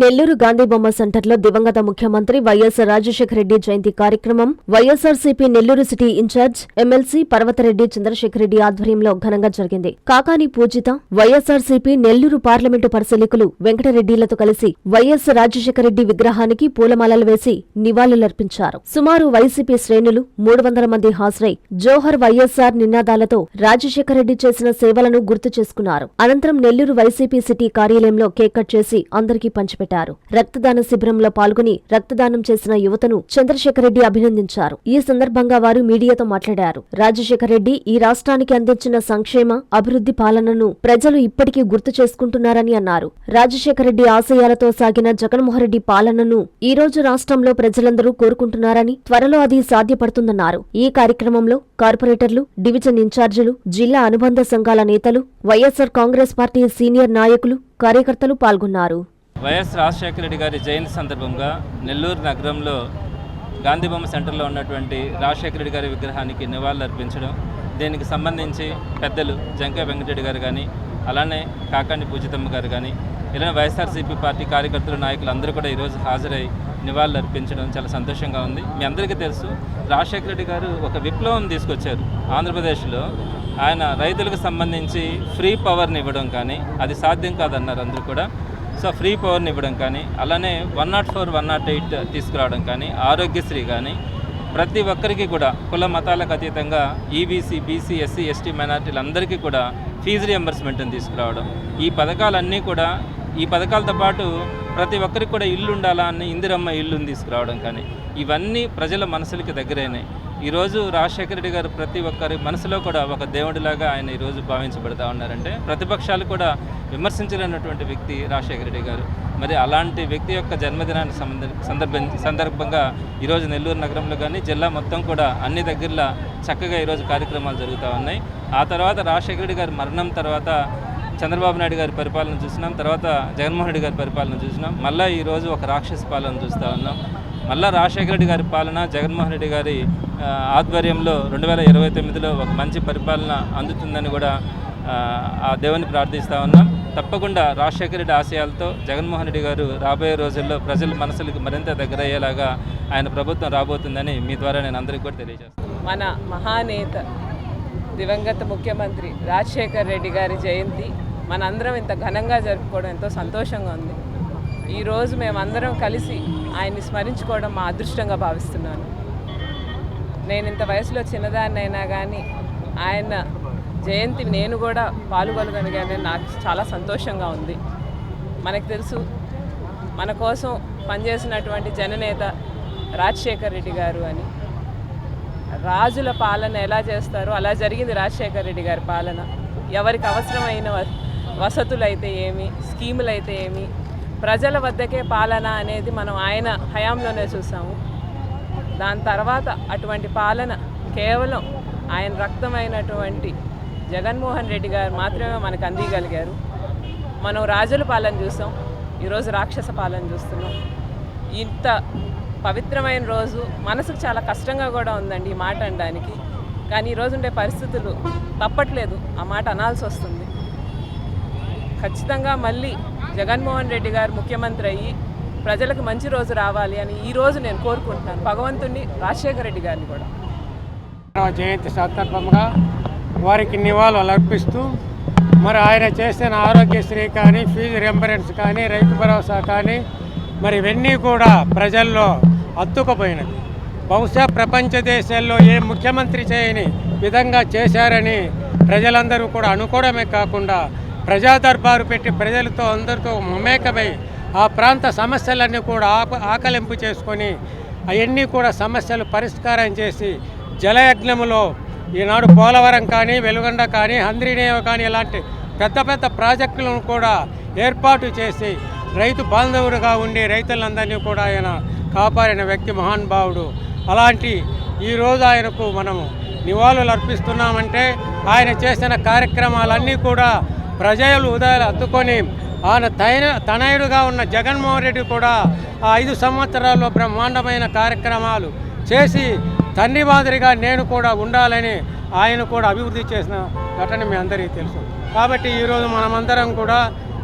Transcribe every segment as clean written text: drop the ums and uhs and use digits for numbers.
నెల్లూరు గాంధీ బొమ్మ సెంటర్లో దివంగత ముఖ్యమంత్రి వైఎస్ రాజశేఖర రెడ్డి జయంతి కార్యక్రమం YSRCP Nellore city incharge MLC Parvathareddy Chandrasekhara Reddy ఆధ్వర్యంలో ఘనంగా జరిగింది. కాకాని పూజిత, వైఎస్ఆర్సీపీ నెల్లూరు పార్లమెంటు పరిశీలకులు వెంకటరెడ్డిలతో కలిసి వైఎస్ రాజశేఖర రెడ్డి విగ్రహానికి పూలమాలలు వేసి నివాళులర్పించారు. సుమారు వైసీపీ శ్రేణులు 300 మంది హాజరై జోహర్ వైఎస్ఆర్ నినాదాలతో రాజశేఖర రెడ్డి చేసిన సేవలను గుర్తు చేసుకున్నారు. అనంతరం నెల్లూరు వైసీపీ సిటీ కార్యాలయంలో కేక్ కట్ చేసి అందరికీ పంచిపెట్టారు. రక్తదాన శిబిరంలో పాల్గొని రక్తదానం చేసిన యువతను చంద్రశేఖర రెడ్డి అభినందించారు. ఈ సందర్భంగా వారు మీడియాతో మాట్లాడారు. రాజశేఖర రెడ్డి ఈ రాష్ట్రానికి అందించిన సంక్షేమ, అభివృద్ధి పాలనను ప్రజలు ఇప్పటికీ గుర్తు చేసుకుంటున్నారని అన్నారు. రాజశేఖర రెడ్డి ఆశయాలతో సాగిన జగన్మోహన్ రెడ్డి పాలనను ఈ రోజు రాష్ట్రంలో ప్రజలందరూ కోరుకుంటున్నారని, త్వరలో అది సాధ్యపడుతుందన్నారు. ఈ కార్యక్రమంలో కార్పొరేటర్లు, డివిజన్ ఇన్ఛార్జీలు, జిల్లా అనుబంధ సంఘాల నేతలు, వైఎస్ఆర్ కాంగ్రెస్ పార్టీ సీనియర్ నాయకులు, కార్యకర్తలు పాల్గొన్నారు. వైఎస్ రాజశేఖర రెడ్డి గారి జయంతి సందర్భంగా నెల్లూరు నగరంలో గాంధీబొమ్మ సెంటర్లో ఉన్నటువంటి రాజశేఖర రెడ్డి గారి విగ్రహానికి నివాళులర్పించడం, దీనికి సంబంధించి పెద్దలు జంకా వెంకటరెడ్డి గారు కానీ, అలానే కాకాని పూజితమ్మ గారు కానీ, ఇలా వైఎస్ఆర్సీపీ పార్టీ కార్యకర్తలు, నాయకులు అందరూ కూడా ఈరోజు హాజరై నివాళులు అర్పించడం చాలా సంతోషంగా ఉంది. మీ అందరికీ తెలుసు, రాజశేఖర రెడ్డి గారు ఒక విప్లవం తీసుకొచ్చారు ఆంధ్రప్రదేశ్లో. ఆయన రైతులకు సంబంధించి ఫ్రీ పవర్ని ఇవ్వడం కానీ, అది సాధ్యం కాదన్నారు అందరూ కూడా. సో ఫ్రీ పవర్ని ఇవ్వడం కానీ, అలానే 104, 108 తీసుకురావడం కానీ, ఆరోగ్యశ్రీ కానీ, ప్రతి ఒక్కరికి కూడా కుల మతాలకు అతీతంగా ఈబీసీ, బీసీ, ఎస్సీ, ఎస్టీ మైనార్టీలందరికీ కూడా ఫీజు రియంబర్స్మెంట్ని తీసుకురావడం, ఈ పథకాలన్నీ కూడా, ఈ పథకాలతో పాటు ప్రతి ఒక్కరికి కూడా ఇల్లు ఉండాలా అని ఇందిరమ్మ ఇల్లుని తీసుకురావడం కానీ, ఇవన్నీ ప్రజల మనసులకి దగ్గరైనాయి. ఈరోజు రాజశేఖర రెడ్డి గారు ప్రతి ఒక్కరి మనసులో కూడా ఒక దేవుడిలాగా ఆయన ఈరోజు భావించబడతా ఉన్నారంటే, ప్రతిపక్షాలు కూడా విమర్శించలేనటువంటి వ్యక్తి రాజశేఖర రెడ్డి గారు. మరి అలాంటి వ్యక్తి యొక్క జన్మదినాన్ని సందర్భంగా ఈరోజు నెల్లూరు నగరంలో కానీ, జిల్లా మొత్తం కూడా అన్ని దగ్గరలో చక్కగా ఈరోజు కార్యక్రమాలు జరుగుతూ ఉన్నాయి. ఆ తర్వాత రాజశేఖర రెడ్డి గారి మరణం తర్వాత చంద్రబాబు నాయుడు గారి పరిపాలన చూసినాం, తర్వాత జగన్మోహన్ రెడ్డి గారి పరిపాలన చూసినాం, మళ్ళీ ఈరోజు ఒక రాక్షస పాలన చూస్తూ ఉన్నాం. మళ్ళీ రాజశేఖర రెడ్డి గారి పాలన, జగన్మోహన్ రెడ్డి గారి ఆధ్వర్యంలో 2029లో ఒక మంచి పరిపాలన అందుతుందని కూడా ఆ దేవుని ప్రార్థిస్తూ ఉన్నాం. తప్పకుండా రాజశేఖర రెడ్డి ఆశయాలతో జగన్మోహన్ రెడ్డి గారు రాబోయే రోజుల్లో ప్రజల మనసులకు మరింత దగ్గరయ్యేలాగా ఆయన ప్రభుత్వం రాబోతుందని మీ ద్వారా నేను అందరికీ కూడా తెలియజేస్తాను. మన మహానేత దివంగత ముఖ్యమంత్రి రాజశేఖర రెడ్డి గారి జయంతి మనందరం ఇంత ఘనంగా జరుపుకోవడం ఎంతో సంతోషంగా ఉంది. ఈరోజు మేమందరం కలిసి ఆయన్ని స్మరించుకోవడం మా అదృష్టంగా భావిస్తున్నాను. నేను ఇంత వయసులో చిన్నదాన్నైనా కానీ ఆయన జయంతి నేను కూడా పాల్గొనగలిగానే నాకు చాలా సంతోషంగా ఉంది. మనకు తెలుసు, మన కోసం పనిచేసినటువంటి జననేత రాజశేఖర రెడ్డి గారు అని. రాజుల పాలన ఎలా చేస్తారో అలా జరిగింది రాజశేఖర రెడ్డి గారి పాలన. ఎవరికి అవసరమైన వసతులు అయితే ఏమి, స్కీములు అయితే ఏమి, ప్రజల వద్దకే పాలన అనేది మనం ఆయన హయాంలోనే చూసాము. దాని తర్వాత అటువంటి పాలన కేవలం ఆయన రక్తమైనటువంటి జగన్మోహన్ రెడ్డి గారు మాత్రమే మనకు అందిగలిగారు. మనం రాజుల పాలన చూసాం, ఈరోజు రాక్షస పాలన చూస్తున్నాం. ఇంత పవిత్రమైన రోజు మనసుకు చాలా కష్టంగా కూడా ఉందండి ఈ మాట అనడానికి. కానీ ఈరోజు ఉండే పరిస్థితులు తప్పట్లేదు, ఆ మాట అనాల్సి వస్తుంది. ఖచ్చితంగా మళ్ళీ జగన్మోహన్ రెడ్డి గారు ముఖ్యమంత్రి అయ్యి ప్రజలకు మంచి రోజు రావాలి అని ఈరోజు నేను కోరుకుంటున్నాను, భగవంతుని రాజశేఖర రెడ్డి గారిని కూడా. జయంతి సందర్భంగా వారికి నివాళులు అర్పిస్తూ, మరి ఆయన చేసిన ఆరోగ్యశ్రీ కానీ, ఫీజు రియంబరెన్స్ కానీ, రైతు భరోసా కానీ, మరి ఇవన్నీ కూడా ప్రజల్లో అత్తుకుపోయినది. బహుశా ప్రపంచ దేశాల్లో ఏ ముఖ్యమంత్రి చేయని విధంగా చేశారని ప్రజలందరూ కూడా అనుకోవడమే కాకుండా, ప్రజా దర్బారు పెట్టి ప్రజలతో అందరితో మమేకమై ఆ ప్రాంత సమస్యలన్నీ కూడా ఆకలింపు చేసుకొని అవన్నీ కూడా సమస్యలు పరిష్కారం చేసి జలయజ్ఞములో ఈనాడు పోలవరం కానీ, వెలుగొండ కానీ, హంద్రీనేవ కానీ ఇలాంటి పెద్ద పెద్ద ప్రాజెక్టులను కూడా ఏర్పాటు చేసి రైతు బాంధవుడుగా ఉండి రైతులందరినీ కూడా ఆయన కాపాడిన వ్యక్తి మహానుభావుడు. అలాంటి ఈరోజు ఆయనకు మనము నివాళులు అర్పిస్తున్నామంటే ఆయన చేసిన కార్యక్రమాలన్నీ కూడా ప్రజలు ఉదయాలు అత్తుకొని ఆయన తనయుడుగా ఉన్న జగన్మోహన్ రెడ్డి కూడా ఆ 5 సంవత్సరాల్లో బ్రహ్మాండమైన కార్యక్రమాలు చేసి తండ్రి మాదిరిగా నేను కూడా ఉండాలని ఆయన కూడా అభివృద్ధి చేసిన ఘటన మీ అందరికీ తెలుసు. కాబట్టి ఈరోజు మనమందరం కూడా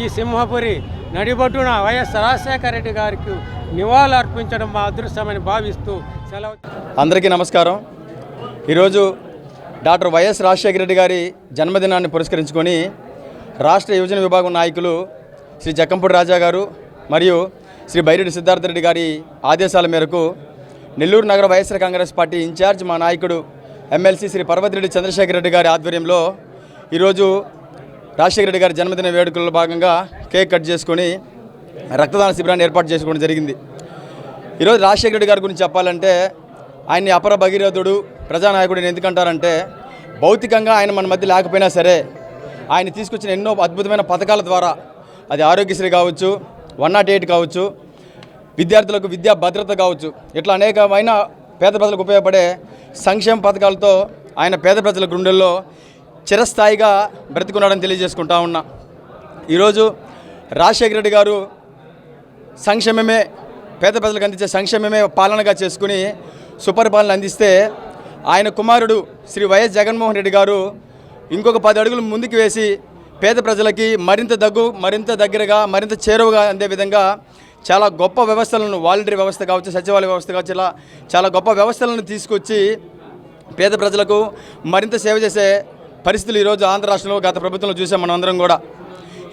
ఈ సింహపురి నడిబొడ్డున వైఎస్ రాజశేఖర రెడ్డి గారికి నివాళులు అర్పించడం మా అదృష్టమని భావిస్తూ సెలవు. అందరికీ నమస్కారం. ఈరోజు డాక్టర్ వైఎస్ రాజశేఖర రెడ్డి గారి జన్మదినాన్ని పురస్కరించుకొని రాష్ట్ర యువజన విభాగం నాయకులు శ్రీ జక్కంపూడి రాజా గారు మరియు శ్రీ బైరెడ్డి సిద్ధార్థ రెడ్డి గారి ఆదేశాల మేరకు నెల్లూరు నగర వైఎస్ఆర్ కాంగ్రెస్ పార్టీ ఇన్ఛార్జ్ మా నాయకుడు ఎమ్మెల్సీ శ్రీ పర్వతిరెడ్డి చంద్రశేఖర రెడ్డి గారి ఆధ్వర్యంలో ఈరోజు రాజశేఖర రెడ్డి గారి జన్మదిన వేడుకల్లో భాగంగా కేక్ కట్ చేసుకొని రక్తదాన శిబిరాన్ని ఏర్పాటు చేసుకోవడం జరిగింది. ఈరోజు రాజశేఖర రెడ్డి గారి గురించి చెప్పాలంటే ఆయన్ని అపర భగీరథుడు ప్రజానాయకుడిని ఎందుకంటారంటే భౌతికంగా ఆయన మన మధ్య లేకపోయినా సరే ఆయన తీసుకొచ్చిన ఎన్నో అద్భుతమైన పథకాల ద్వారా అది ఆరోగ్యశ్రీ కావచ్చు, 108 కావచ్చు, విద్యార్థులకు విద్యా భద్రత కావచ్చు, ఇట్లా అనేకమైన పేద ప్రజలకు ఉపయోగపడే సంక్షేమ పథకాలతో ఆయన పేద ప్రజల గుండెల్లో చిరస్థాయిగా బ్రతికున్నాడని తెలియజేసుకుంటా ఉన్నా. ఈరోజు రాజశేఖర రెడ్డి గారు సంక్షేమమే పేద ప్రజలకు అందించే సంక్షేమమే పాలనగా చేసుకుని సుపరిపాలన అందిస్తే ఆయన కుమారుడు శ్రీ వైఎస్ జగన్మోహన్ రెడ్డి గారు ఇంకొక 10 అడుగులు ముందుకు వేసి పేద ప్రజలకి మరింత దగ్గరగా మరింత చేరువగా అందే విధంగా చాలా గొప్ప వ్యవస్థలను, వాలంటరీ వ్యవస్థ కావచ్చు, సచివాలయ వ్యవస్థ కావచ్చు, ఇలా చాలా గొప్ప వ్యవస్థలను తీసుకొచ్చి పేద ప్రజలకు మరింత సేవ చేసే పరిస్థితులు ఈరోజు ఆంధ్ర రాష్ట్రంలో గత ప్రభుత్వంలో చూసాం మనం అందరం కూడా.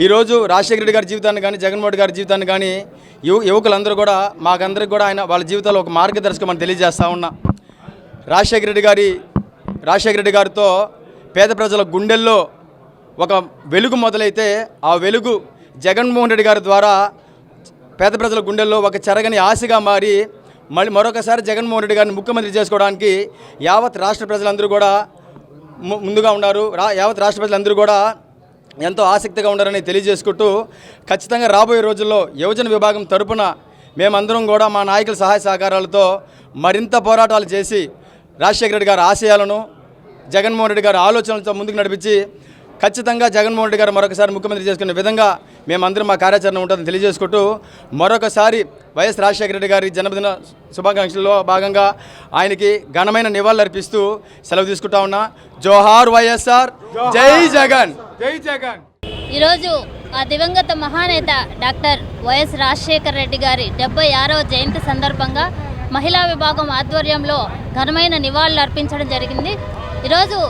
ఈరోజు రాజశేఖర రెడ్డి గారి జీవితాన్ని కానీ జగన్మోహన్ గారి జీవితాన్ని కానీ యువకులందరూ కూడా మాకందరికి కూడా ఆయన వాళ్ళ జీవితాల్లో ఒక మార్గదర్శకం మనం తెలియజేస్తూ ఉన్నా. రాజశేఖర రెడ్డి గారితో పేద ప్రజల గుండెల్లో ఒక వెలుగు మొదలైతే ఆ వెలుగు జగన్మోహన్ రెడ్డి గారి ద్వారా పేద ప్రజల గుండెల్లో ఒక చెరగని ఆశగా మారి మరొకసారి జగన్మోహన్ రెడ్డి గారిని ముఖ్యమంత్రి చేసుకోవడానికి యావత్ రాష్ట్ర ప్రజలందరూ కూడా ముందుగా ఉన్నారు. యావత్ రాష్ట్ర ప్రజలందరూ కూడా ఎంతో ఆసక్తిగా ఉన్నారని తెలియజేసుకుంటూ ఖచ్చితంగా రాబోయే రోజుల్లో యువజన విభాగం తరపున మేమందరం కూడా మా నాయకుల సహాయ సహకారాలతో మరింత పోరాటాలు చేసి రాజశేఖర రెడ్డి గారి ఆశయాలను, జగన్మోహన్ రెడ్డి గారి ఆలోచనలతో ముందుకు నడిపించి ఖచ్చితంగా జగన్మోహన్ రెడ్డి గారు మరొకసారి ముఖ్యమంత్రి చేసుకునే విధంగా మేమందరం మా కార్యాచరణ ఉంటుందని తెలియజేసుకుంటూ మరొకసారి వైఎస్ రాజశేఖర రెడ్డి గారి జన్మదిన శుభాకాంక్షల్లో భాగంగా ఆయనకి ఘనమైన నివాళులు అర్పిస్తూ సెలవు తీసుకుంటా ఉన్నా. జోహార్ వైఎస్ఆర్, జై జగన్, జై జగన్. ఈరోజు ఆ దివంగత మహానేత డాక్టర్ వైఎస్ రాజశేఖర రెడ్డి గారి 76వ జయంతి సందర్భంగా మహిళా విభాగం ఆధ్వర్యంలో ఘనమైన నివాళులు అర్పించడం జరిగింది. ఈరోజు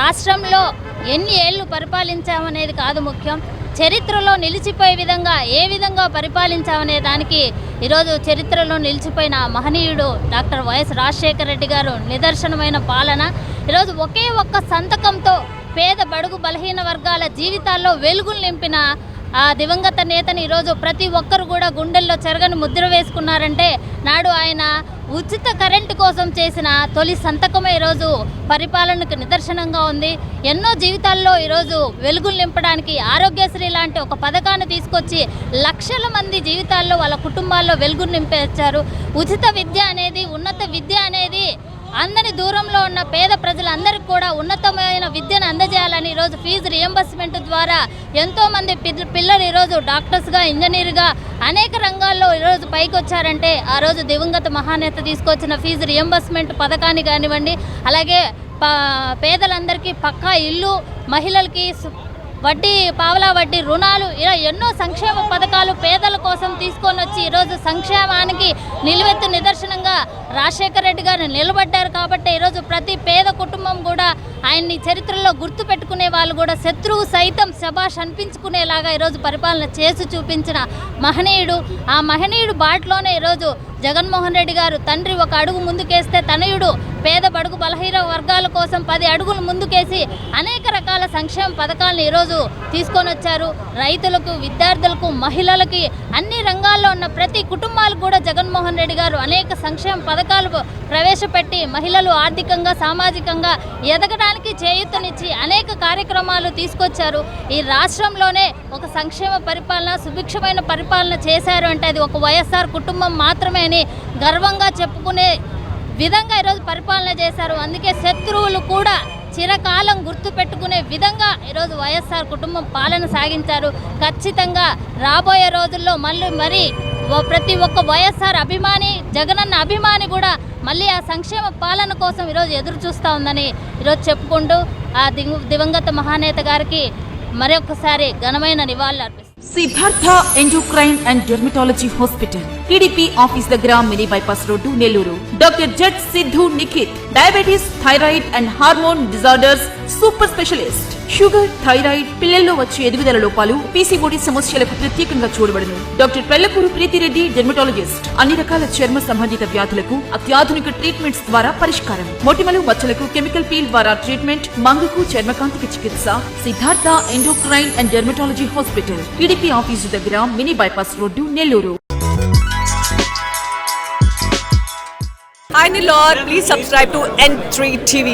రాష్ట్రంలో ఎన్ని ఏళ్ళు పరిపాలించామనేది కాదు ముఖ్యం, చరిత్రలో నిలిచిపోయే విధంగా ఏ విధంగా పరిపాలించామనే దానికి ఈరోజు చరిత్రలో నిలిచిపోయిన మహనీయుడు డాక్టర్ వైఎస్ రాజశేఖర రెడ్డి గారు నిదర్శనమైన పాలన. ఈరోజు ఒకే ఒక్క సంతకంతో పేద బడుగు బలహీన వర్గాల జీవితాల్లో వెలుగులు నింపిన ఆ దివంగత నేతని ఈరోజు ప్రతి ఒక్కరు కూడా గుండెల్లో చెరగని ముద్ర వేసుకున్నారంటే నాడు ఆయన ఉచిత కరెంటు కోసం చేసిన తొలి సంతకమే ఈరోజు పరిపాలనకు నిదర్శనంగా ఉంది. ఎన్నో జీవితాల్లో ఈరోజు వెలుగులు నింపడానికి ఆరోగ్యశ్రీ లాంటి ఒక పథకాన్ని తీసుకొచ్చి లక్షల మంది జీవితాల్లో వాళ్ళ కుటుంబాల్లో వెలుగులు నింపేచ్చారు. ఉచిత విద్య అనేది, ఉన్నత విద్య అనేది అందరి దూరంలో ఉన్న పేద ప్రజలందరికీ కూడా ఉన్నతమైన విద్యను అందజేయాలని ఈరోజు ఫీజు రియంబర్స్మెంట్ ద్వారా ఎంతోమంది పిల్లలు ఈరోజు డాక్టర్స్గా, ఇంజనీర్గా అనేక రంగాల్లో ఈరోజు పైకి వచ్చారంటే ఆ రోజు దివంగత మహానేత తీసుకొచ్చిన ఫీజు రియంబర్స్మెంట్ పథకాన్ని కానివ్వండి, అలాగే పేదలందరికీ పక్కా ఇల్లు, మహిళలకి వడ్డీ పావలా వడ్డీ రుణాలు, ఇలా ఎన్నో సంక్షేమ పథకాలు పేదల కోసం తీసుకొని వచ్చి ఈరోజు సంక్షేమానికి నిలువెత్తు నిదర్శనంగా రాజశేఖర రెడ్డి గారు నిలబడ్డారు. కాబట్టి ఈరోజు ప్రతి పేద కుటుంబం కూడా ఆయన్ని చరిత్రలో గుర్తు పెట్టుకునే వాళ్ళు కూడా శత్రువు సైతం శభాష్ అనిపించుకునేలాగా ఈరోజు పరిపాలన చేసి చూపించిన మహనీయుడు. ఆ మహనీయుడు బాటలోనే ఈరోజు జగన్మోహన్ రెడ్డి గారు తండ్రి ఒక అడుగు ముందుకేస్తే తనయుడు పేద బడుగు బలహీన వర్గాల కోసం 10 అడుగులు ముందుకేసి అనేక రకాల సంక్షేమ పథకాలను ఈరోజు తీసుకొని వచ్చారు. రైతులకు, విద్యార్థులకు, మహిళలకి, అన్ని రంగాల్లో ఉన్న ప్రతి కుటుంబాలకు కూడా జగన్మోహన్ రెడ్డి గారు అనేక సంక్షేమ పథకాలు ప్రవేశపెట్టి మహిళలు ఆర్థికంగా, సామాజికంగా ఎదగడానికి చేయూతనిచ్చి అనేక కార్యక్రమాలు తీసుకొచ్చారు. ఈ రాష్ట్రంలోనే ఒక సంక్షేమ పరిపాలన, సుభిక్షమైన పరిపాలన చేశారు అంటే అది ఒక వైఎస్ఆర్ కుటుంబం మాత్రమే అని గర్వంగా చెప్పుకునే విధంగా ఈరోజు పరిపాలన చేశారు. అందుకే శత్రువులు కూడా చిరకాలం గుర్తు పెట్టుకునే విధంగా ఈరోజు వైఎస్ఆర్ కుటుంబం పాలన సాగించారు. ఖచ్చితంగా రాబోయే రోజుల్లో మరి ప్రతి ఒక్క వైఎస్ఆర్ అభిమాని, జగనన్న అభిమాని కూడా మళ్ళీ ఆ సంక్షేమ పాలన కోసం ఈరోజు ఎదురు చూస్తూ ఉందని ఈరోజు చెప్పుకుంటూ ఆ దివంగత మహానేత గారికి మరొకసారి ఘనమైన నివాళులు అర్పిస్తారు. Siddhartha endocrine and dermatology hospital, TDP office దగ్గర, mini bypass road, Nellore. Doctor Z Siddhu Nikhit, diabetes, thyroid and hormone disorders super specialist. Sugar, thyroid, పిల్లల్లో వచ్చే ఎదుగుదల లోపాలు, పీసీఓడి సమస్యలకు ప్రత్యేకంగా చూడబడును. Doctor Pellakuru Preethi Reddy, dermatologist. అన్ని రకాల చర్మ సంబంధిత వ్యాధులకు అత్యాధునిక ట్రీట్మెంట్స్ ద్వారా పరిష్కారం. మొటిమలు, మచ్చలకు కెమికల్ పీల్ ద్వారా ట్రీట్మెంట్, మంగుకు, చర్మకాంతికి చికిత్స. Siddhartha endocrine and dermatology hospital, TDP office దగ్గర, mini bypass road, Nellore. Hi Nilor, please subscribe to N3 TV.